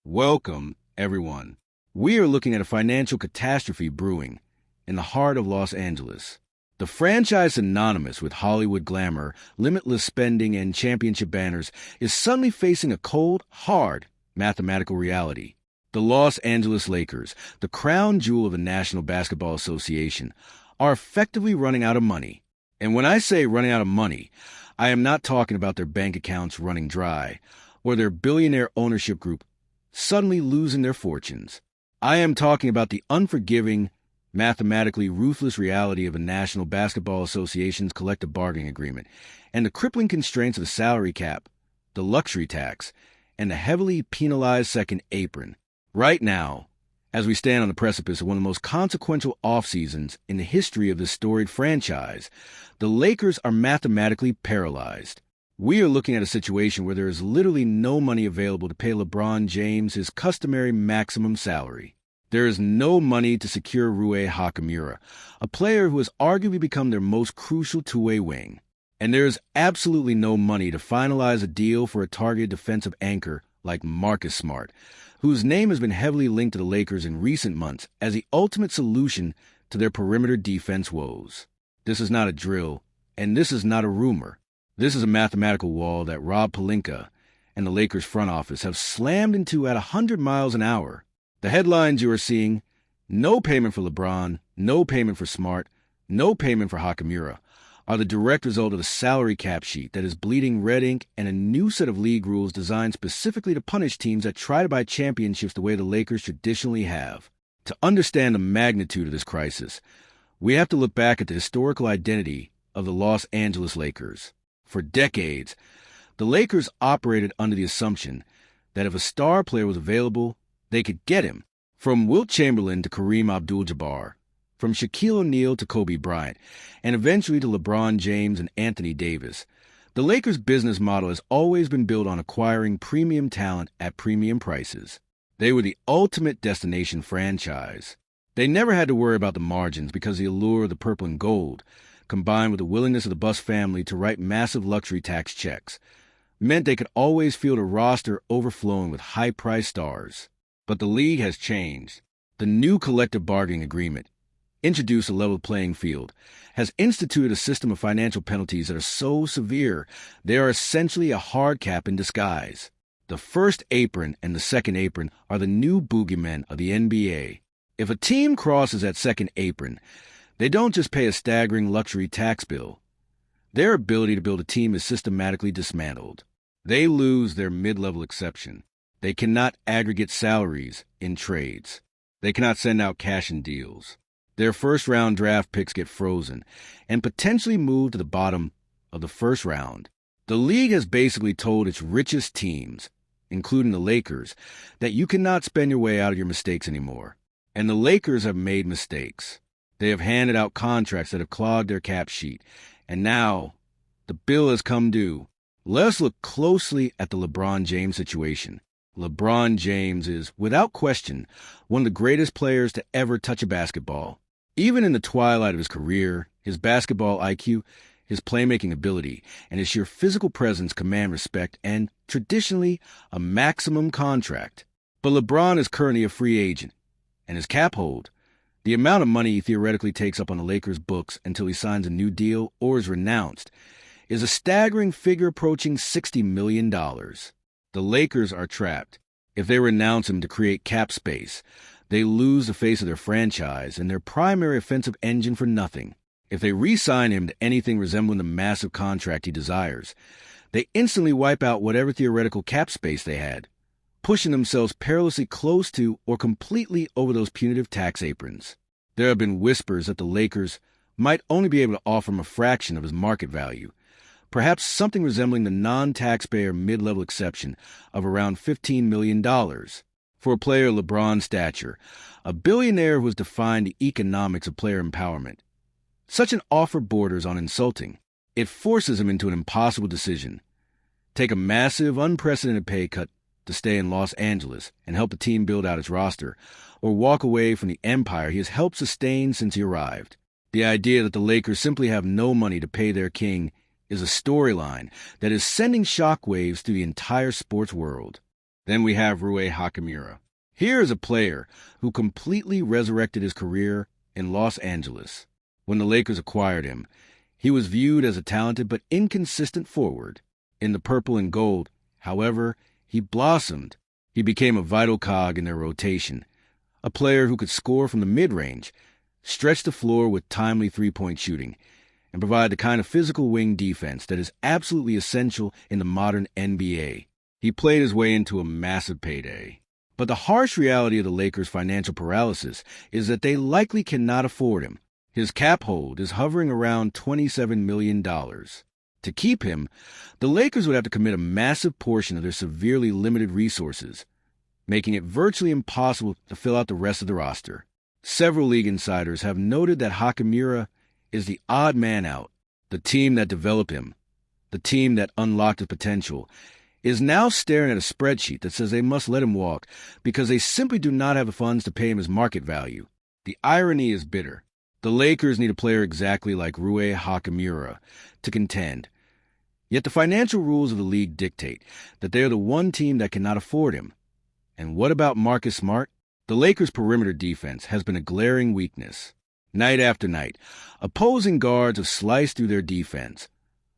Welcome, everyone. We are looking at a financial catastrophe brewing in the heart of Los Angeles. The franchise synonymous with Hollywood glamour, limitless spending, and championship banners is suddenly facing a cold, hard, mathematical reality. The Los Angeles Lakers, the crown jewel of the National Basketball Association, are effectively running out of money. And when I say running out of money, I am not talking about their bank accounts running dry or their billionaire ownership group suddenly losing their fortunes. I am talking about the unforgiving, mathematically ruthless reality of the National Basketball Association's collective bargaining agreement and the crippling constraints of the salary cap, the luxury tax, and the heavily penalized second apron. Right now, as we stand on the precipice of one of the most consequential off-seasons in the history of this storied franchise, the Lakers are mathematically paralyzed. We are looking at a situation where there is literally no money available to pay LeBron James his customary maximum salary. There is no money to secure Rui Hachimura, a player who has arguably become their most crucial two-way wing. And there is absolutely no money to finalize a deal for a targeted defensive anchor like Marcus Smart, whose name has been heavily linked to the Lakers in recent months as the ultimate solution to their perimeter defense woes. This is not a drill, and this is not a rumor. This is a mathematical wall that Rob Pelinka and the Lakers front office have slammed into at 100 miles an hour. The headlines you are seeing: no payment for LeBron, no payment for Smart, no payment for Hachimura, are the direct result of a salary cap sheet that is bleeding red ink and a new set of league rules designed specifically to punish teams that try to buy championships the way the Lakers traditionally have. To understand the magnitude of this crisis, we have to look back at the historical identity of the Los Angeles Lakers. For decades, the Lakers operated under the assumption that if a star player was available, they could get him. From Wilt Chamberlain to Kareem Abdul-Jabbar, from Shaquille O'Neal to Kobe Bryant, and eventually to LeBron James and Anthony Davis, the Lakers' business model has always been built on acquiring premium talent at premium prices. They were the ultimate destination franchise. They never had to worry about the margins because the allure of the purple and gold, combined with the willingness of the Buss family to write massive luxury tax checks, meant they could always field a roster overflowing with high-priced stars. But the league has changed. The new collective bargaining agreement introduced a level playing field, has instituted a system of financial penalties that are so severe they are essentially a hard cap in disguise. The first apron and the second apron are the new boogeymen of the NBA. If a team crosses that second apron, they don't just pay a staggering luxury tax bill. Their ability to build a team is systematically dismantled. They lose their mid-level exception. They cannot aggregate salaries in trades. They cannot send out cash in deals. Their first-round draft picks get frozen and potentially moved to the bottom of the first round. The league has basically told its richest teams, including the Lakers, that you cannot spend your way out of your mistakes anymore. And the Lakers have made mistakes. They have handed out contracts that have clogged their cap sheet, and now the bill has come due. Let's look closely at the LeBron James situation. LeBron James is, without question, one of the greatest players to ever touch a basketball. Even in the twilight of his career, his basketball IQ, his playmaking ability, and his sheer physical presence command respect and, traditionally, a maximum contract. But LeBron is currently a free agent, and his cap hold, the amount of money he theoretically takes up on the Lakers' books until he signs a new deal or is renounced, is a staggering figure approaching $60 million. The Lakers are trapped. If they renounce him to create cap space, they lose the face of their franchise and their primary offensive engine for nothing. If they re-sign him to anything resembling the massive contract he desires, they instantly wipe out whatever theoretical cap space they had, pushing themselves perilously close to or completely over those punitive tax aprons. There have been whispers that the Lakers might only be able to offer him a fraction of his market value, perhaps something resembling the non-taxpayer mid-level exception of around $15 million. For a player of LeBron's stature, a billionaire who has defined the economics of player empowerment, such an offer borders on insulting. It forces him into an impossible decision: take a massive, unprecedented pay cut to stay in Los Angeles and help the team build out its roster, or walk away from the empire he has helped sustain since he arrived. The idea that the Lakers simply have no money to pay their king is a storyline that is sending shockwaves through the entire sports world. Then we have Rui Hachimura. Here is a player who completely resurrected his career in Los Angeles. When the Lakers acquired him, he was viewed as a talented but inconsistent forward. In the purple and gold, however, he blossomed. He became a vital cog in their rotation, a player who could score from the mid-range, stretch the floor with timely three-point shooting, and provide the kind of physical wing defense that is absolutely essential in the modern NBA. He played his way into a massive payday. But the harsh reality of the Lakers' financial paralysis is that they likely cannot afford him. His cap hold is hovering around $27 million. To keep him, the Lakers would have to commit a massive portion of their severely limited resources, making it virtually impossible to fill out the rest of the roster. Several league insiders have noted that Hachimura is the odd man out. The team that developed him, the team that unlocked his potential, is now staring at a spreadsheet that says they must let him walk because they simply do not have the funds to pay him his market value. The irony is bitter. The Lakers need a player exactly like Rui Hachimura to contend. Yet the financial rules of the league dictate that they are the one team that cannot afford him. And what about Marcus Smart? The Lakers' perimeter defense has been a glaring weakness. Night after night, opposing guards have sliced through their defense,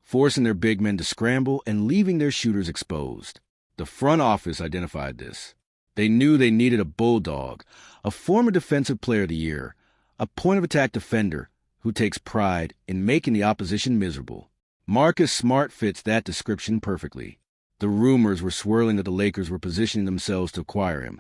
forcing their big men to scramble and leaving their shooters exposed. The front office identified this. They knew they needed a bulldog, a former Defensive Player of the Year, a point-of-attack defender who takes pride in making the opposition miserable. Marcus Smart fits that description perfectly. The rumors were swirling that the Lakers were positioning themselves to acquire him,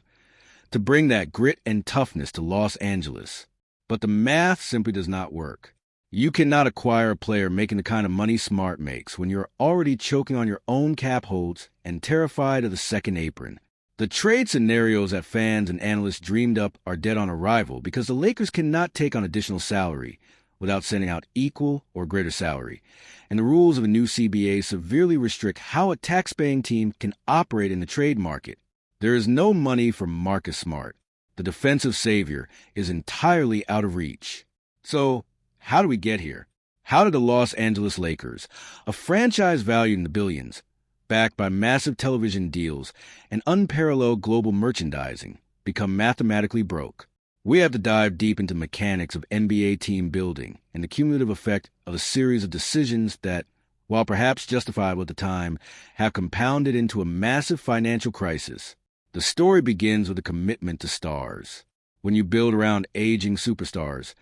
to bring that grit and toughness to Los Angeles. But the math simply does not work. You cannot acquire a player making the kind of money Smart makes when you're already choking on your own cap holds and terrified of the second apron. The trade scenarios that fans and analysts dreamed up are dead on arrival because the Lakers cannot take on additional salary without sending out equal or greater salary, and the rules of a new CBA severely restrict how a tax-paying team can operate in the trade market. There is no money for Marcus Smart. The defensive savior is entirely out of reach. So, how do we get here? How did the Los Angeles Lakers, a franchise valued in the billions, backed by massive television deals and unparalleled global merchandising, become mathematically broke? We have to dive deep into mechanics of NBA team building and the cumulative effect of a series of decisions that, while perhaps justifiable at the time, have compounded into a massive financial crisis. The story begins with a commitment to stars. When you build around aging superstars,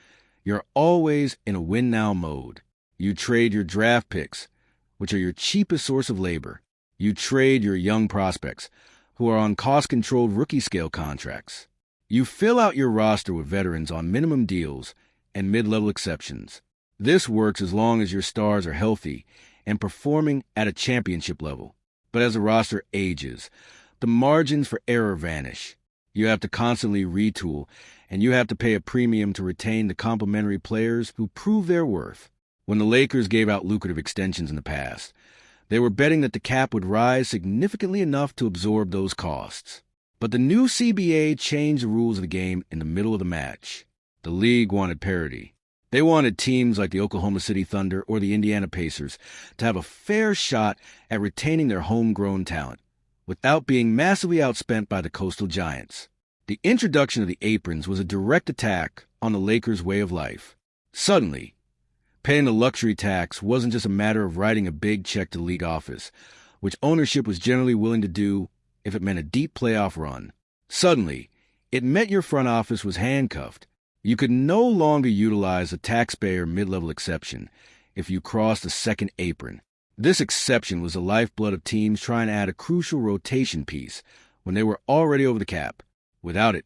you're always in a win-now mode. You trade your draft picks, which are your cheapest source of labor. You trade your young prospects, who are on cost-controlled rookie-scale contracts. You fill out your roster with veterans on minimum deals and mid-level exceptions. This works as long as your stars are healthy and performing at a championship level. But as the roster ages, the margins for error vanish. You have to constantly retool, and you have to pay a premium to retain the complementary players who prove their worth. When the Lakers gave out lucrative extensions in the past, they were betting that the cap would rise significantly enough to absorb those costs. But the new CBA changed the rules of the game in the middle of the match. The league wanted parity. They wanted teams like the Oklahoma City Thunder or the Indiana Pacers to have a fair shot at retaining their homegrown talent, without being massively outspent by the Coastal Giants. The introduction of the aprons was a direct attack on the Lakers' way of life. Suddenly, paying the luxury tax wasn't just a matter of writing a big check to the league office, which ownership was generally willing to do if it meant a deep playoff run. Suddenly, it meant your front office was handcuffed. You could no longer utilize a taxpayer mid-level exception if you crossed the second apron. This exception was the lifeblood of teams trying to add a crucial rotation piece when they were already over the cap. Without it,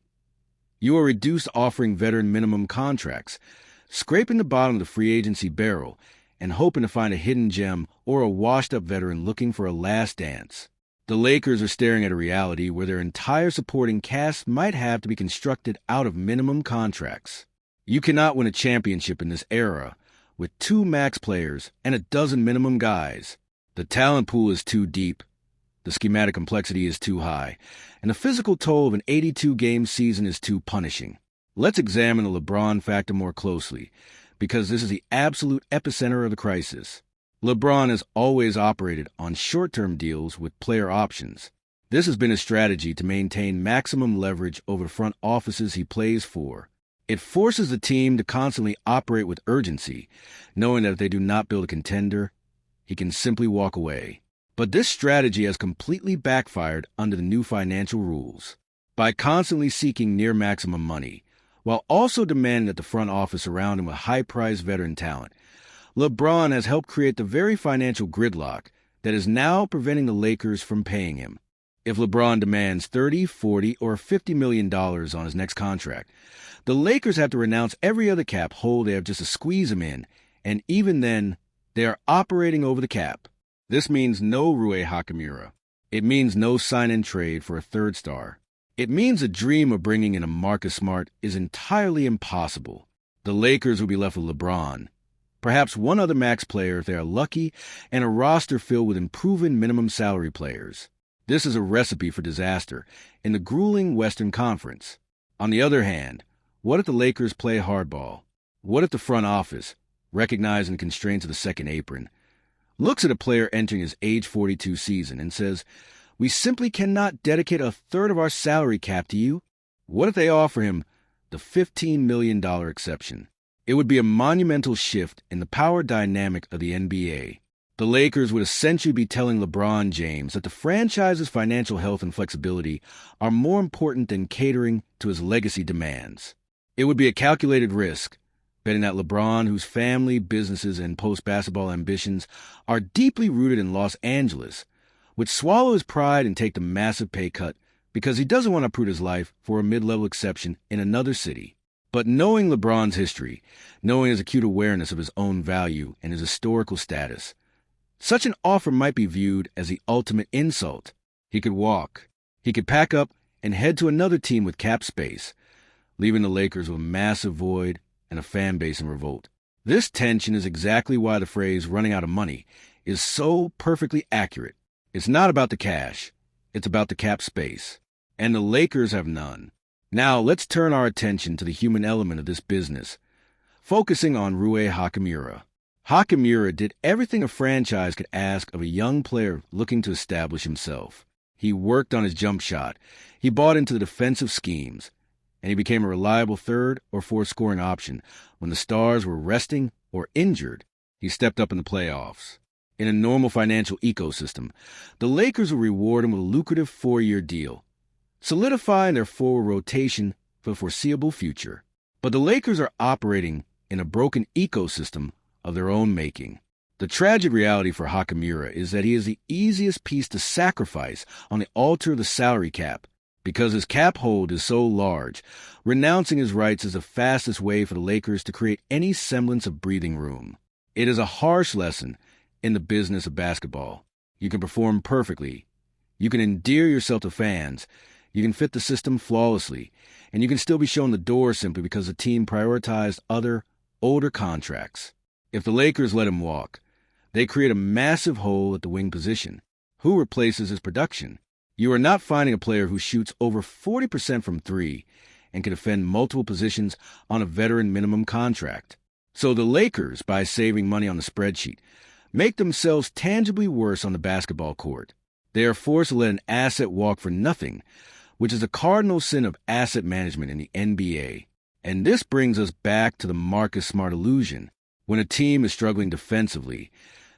you are reduced to offering veteran minimum contracts, scraping the bottom of the free agency barrel, and hoping to find a hidden gem or a washed-up veteran looking for a last dance. The Lakers are staring at a reality where their entire supporting cast might have to be constructed out of minimum contracts. You cannot win a championship in this era with 2 max players and a dozen minimum guys. The talent pool is too deep, the schematic complexity is too high, and the physical toll of an 82-game season is too punishing. Let's examine the LeBron factor more closely, because this is the absolute epicenter of the crisis. LeBron has always operated on short-term deals with player options. This has been his strategy to maintain maximum leverage over the front offices he plays for. It forces the team to constantly operate with urgency, knowing that if they do not build a contender, he can simply walk away. But this strategy has completely backfired under the new financial rules. By constantly seeking near maximum money, while also demanding that the front office surround him with high-priced veteran talent, LeBron has helped create the very financial gridlock that is now preventing the Lakers from paying him. If LeBron demands $30, $40, or $50 million on his next contract, the Lakers have to renounce every other cap hole they have just to squeeze him in, and even then, they are operating over the cap. This means no Rui Hachimura. It means no sign-and trade for a third star. It means the dream of bringing in a Marcus Smart is entirely impossible. The Lakers will be left with LeBron, perhaps one other max player if they are lucky, and a roster filled with improving minimum salary players. This is a recipe for disaster in the grueling Western Conference. On the other hand, what if the Lakers play hardball? What if the front office, recognizing the constraints of the second apron, looks at a player entering his age 42 season and says, "We simply cannot dedicate a third of our salary cap to you"? What if they offer him the $15 million exception? It would be a monumental shift in the power dynamic of the NBA. The Lakers would essentially be telling LeBron James that the franchise's financial health and flexibility are more important than catering to his legacy demands. It would be a calculated risk, betting that LeBron, whose family, businesses, and post-basketball ambitions are deeply rooted in Los Angeles, would swallow his pride and take the massive pay cut because he doesn't want to uproot his life for a mid-level exception in another city. But knowing LeBron's history, knowing his acute awareness of his own value and his historical status, such an offer might be viewed as the ultimate insult. He could walk. He could pack up and head to another team with cap space, leaving the Lakers with a massive void and a fan base in revolt. This tension is exactly why the phrase "running out of money" is so perfectly accurate. It's not about the cash. It's about the cap space. And the Lakers have none. Now let's turn our attention to the human element of this business, focusing on Rui Hachimura. Hachimura did everything a franchise could ask of a young player looking to establish himself. He worked on his jump shot. He bought into the defensive schemes, and he became a reliable third or fourth scoring option when the stars were resting or injured. He stepped up in the playoffs. In a normal financial ecosystem, the Lakers will reward him with a lucrative 4-year deal, solidifying their forward rotation for the foreseeable future. But the Lakers are operating in a broken ecosystem of their own making. The tragic reality for Hachimura is that he is the easiest piece to sacrifice on the altar of the salary cap. Because his cap hold is so large, renouncing his rights is the fastest way for the Lakers to create any semblance of breathing room. It is a harsh lesson in the business of basketball. You can perform perfectly. You can endear yourself to fans. You can fit the system flawlessly. And you can still be shown the door simply because the team prioritized other, older contracts. If the Lakers let him walk, they create a massive hole at the wing position. Who replaces his production? You are not finding a player who shoots over 40% from three and can defend multiple positions on a veteran minimum contract. So the Lakers, by saving money on the spreadsheet, make themselves tangibly worse on the basketball court. They are forced to let an asset walk for nothing, which is a cardinal sin of asset management in the NBA. And this brings us back to the Marcus Smart illusion. When a team is struggling defensively,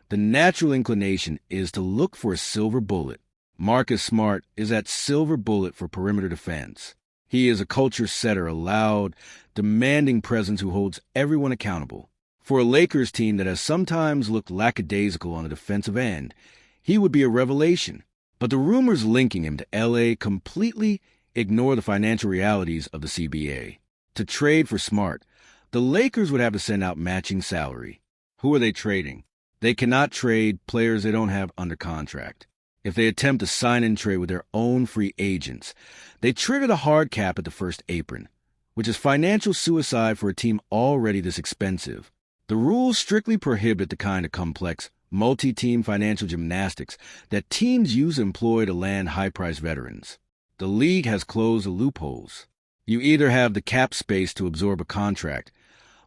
the natural inclination is to look for a silver bullet. Marcus Smart is that silver bullet for perimeter defense. He is a culture setter, a loud, demanding presence who holds everyone accountable. For a Lakers team that has sometimes looked lackadaisical on the defensive end, he would be a revelation. But the rumors linking him to LA completely ignore the financial realities of the CBA. To trade for Smart, the Lakers would have to send out matching salary. Who are they trading? They cannot trade players they don't have under contract. If they attempt to sign and trade with their own free agents, they trigger the hard cap at the first apron, which is financial suicide for a team already this expensive. The rules strictly prohibit the kind of complex, multi-team financial gymnastics that teams use to employ to land high-priced veterans. The league has closed the loopholes. You either have the cap space to absorb a contract,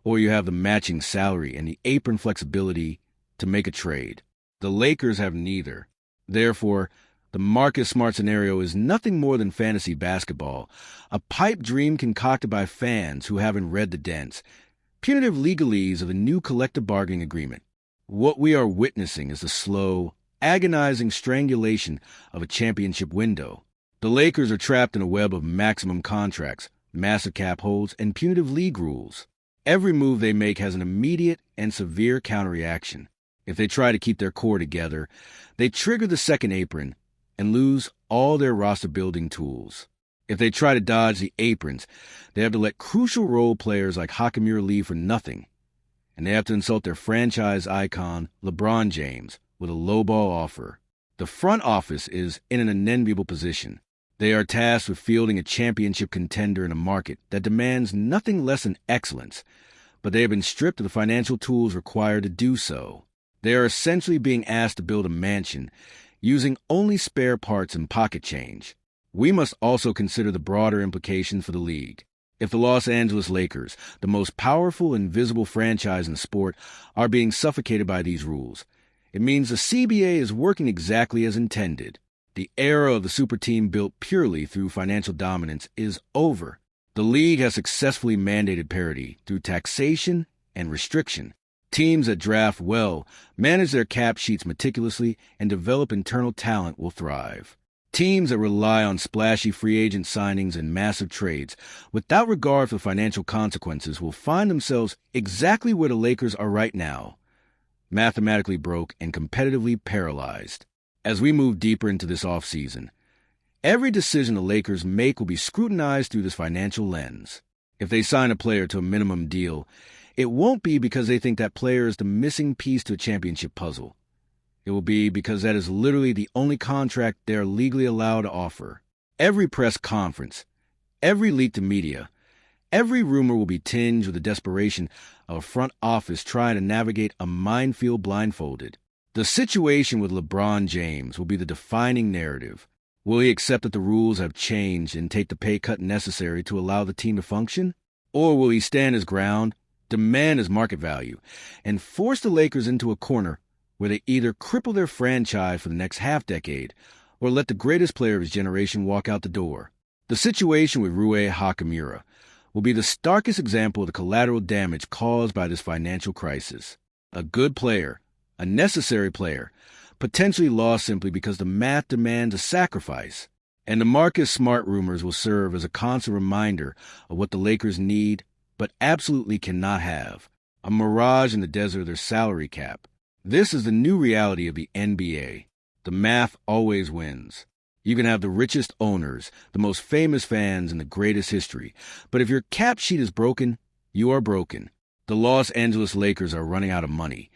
or you have the matching salary and the apron flexibility to make a trade. The Lakers have neither. Therefore, The Marcus Smart scenario is nothing more than fantasy basketball, a pipe dream concocted by fans who haven't read the dents, punitive legalese of the new collective bargaining agreement. What we are witnessing is the slow, agonizing strangulation of a championship window. The Lakers are trapped in a web of maximum contracts, massive cap holds, and punitive league rules. Every move they make has an immediate and severe counterreaction. If they try to keep their core together, they trigger the second apron and lose all their roster-building tools. If they try to dodge the aprons, they have to let crucial role players like Hachimura leave for nothing. And they have to insult their franchise icon, LeBron James, with a lowball offer. The front office is in an unenviable position. They are tasked with fielding a championship contender in a market that demands nothing less than excellence, but they have been stripped of the financial tools required to do so. They are essentially being asked to build a mansion using only spare parts and pocket change. We must also consider the broader implications for the league. If the Los Angeles Lakers, the most powerful and visible franchise in the sport, are being suffocated by these rules, it means the CBA is working exactly as intended. The era of the super team built purely through financial dominance is over. The league has successfully mandated parity through taxation and restriction. Teams that draft well, manage their cap sheets meticulously, and develop internal talent will thrive. Teams that rely on splashy free agent signings and massive trades, without regard for financial consequences, will find themselves exactly where the Lakers are right now, mathematically broke and competitively paralyzed. As we move deeper into this offseason, every decision the Lakers make will be scrutinized through this financial lens. If they sign a player to a minimum deal, it won't be because they think that player is the missing piece to a championship puzzle. It will be because that is literally the only contract they are legally allowed to offer. Every press conference, every leak to media, every rumor will be tinged with the desperation of a front office trying to navigate a minefield blindfolded. The situation with LeBron James will be the defining narrative. Will he accept that the rules have changed and take the pay cut necessary to allow the team to function? Or will he stand his ground, demand his market value, and force the Lakers into a corner where they either cripple their franchise for the next half-decade or let the greatest player of his generation walk out the door? The situation with Rui Hachimura will be the starkest example of the collateral damage caused by this financial crisis. A good player, a necessary player, potentially lost simply because the math demands a sacrifice. And the Marcus Smart rumors will serve as a constant reminder of what the Lakers need but absolutely cannot have: a mirage in the desert of their salary cap. This is the new reality of the NBA. The math always wins. You can have the richest owners, the most famous fans, and the greatest history, but if your cap sheet is broken, you are broken. The Los Angeles Lakers are running out of money,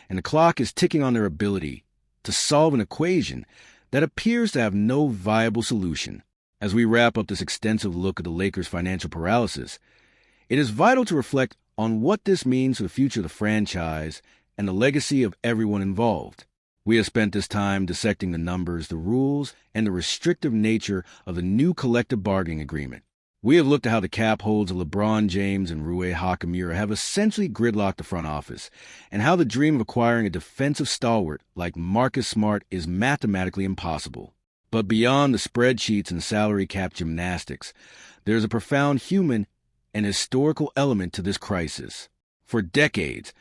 and the clock is ticking on their ability to solve an equation that appears to have no viable solution. As we wrap up this extensive look at the Lakers' financial paralysis, it is vital to reflect on what this means for the future of the franchise and the legacy of everyone involved. We have spent this time dissecting the numbers, the rules, and the restrictive nature of the new collective bargaining agreement. We have looked at how the cap holds of LeBron James and Rui Hachimura have essentially gridlocked the front office, and how the dream of acquiring a defensive stalwart like Marcus Smart is mathematically impossible. But beyond the spreadsheets and salary cap gymnastics, there is a profound human and historical element to this crisis. For decades,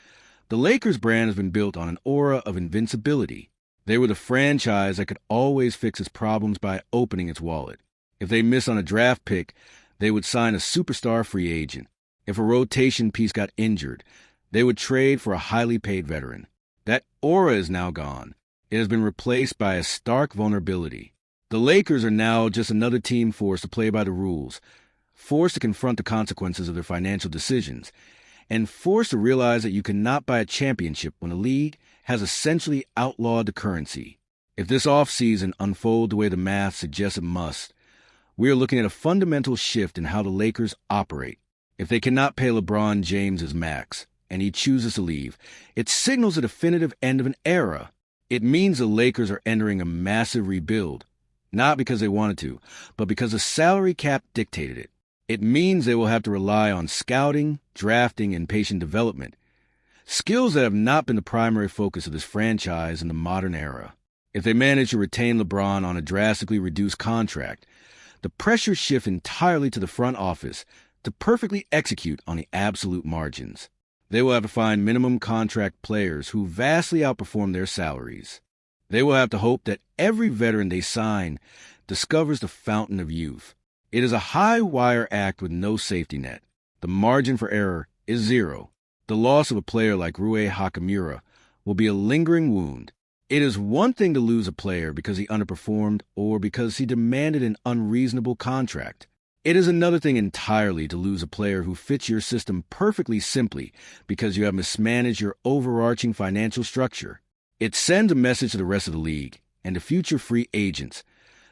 the Lakers brand has been built on an aura of invincibility. They were the franchise that could always fix its problems by opening its wallet. If they missed on a draft pick, they would sign a superstar free agent. If a rotation piece got injured, they would trade for a highly paid veteran. That aura is now gone. It has been replaced by a stark vulnerability. The Lakers are now just another team forced to play by the rules, forced to confront the consequences of their financial decisions, and forced to realize that you cannot buy a championship when the league has essentially outlawed the currency. If this offseason unfolds the way the math suggests it must, we are looking at a fundamental shift in how the Lakers operate. If they cannot pay LeBron James his max, and he chooses to leave, it signals a definitive end of an era. It means the Lakers are entering a massive rebuild, not because they wanted to, but because the salary cap dictated it. It means they will have to rely on scouting, drafting, and patient development, skills that have not been the primary focus of this franchise in the modern era. If they manage to retain LeBron on a drastically reduced contract, the pressure shifts entirely to the front office to perfectly execute on the absolute margins. They will have to find minimum contract players who vastly outperform their salaries. They will have to hope that every veteran they sign discovers the fountain of youth. It is a high-wire act with no safety net. The margin for error is zero. The loss of a player like Hachimura will be a lingering wound. It is one thing to lose a player because he underperformed or because he demanded an unreasonable contract. It is another thing entirely to lose a player who fits your system perfectly simply because you have mismanaged your overarching financial structure. It sends a message to the rest of the league and to future free agents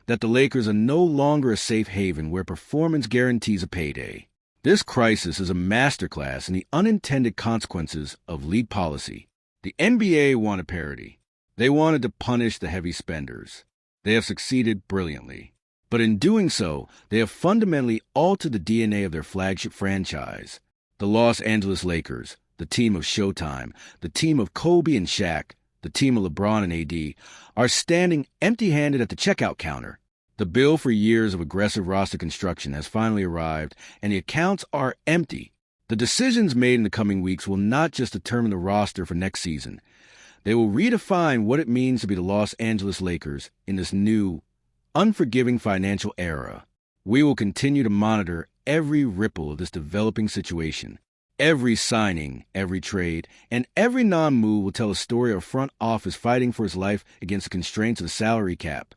that the Lakers are no longer a safe haven where performance guarantees a payday. This crisis is a masterclass in the unintended consequences of league policy. The NBA wanted parity. They wanted to punish the heavy spenders. They have succeeded brilliantly. But in doing so, they have fundamentally altered the DNA of their flagship franchise. The Los Angeles Lakers, the team of Showtime, the team of Kobe and Shaq, the team of LeBron and AD, are standing empty-handed at the checkout counter. The bill for years of aggressive roster construction has finally arrived, and the accounts are empty. The decisions made in the coming weeks will not just determine the roster for next season. They will redefine what it means to be the Los Angeles Lakers in this new, unforgiving financial era. We will continue to monitor every ripple of this developing situation. Every signing, every trade, and every non-move will tell a story of a front office fighting for its life against the constraints of the salary cap.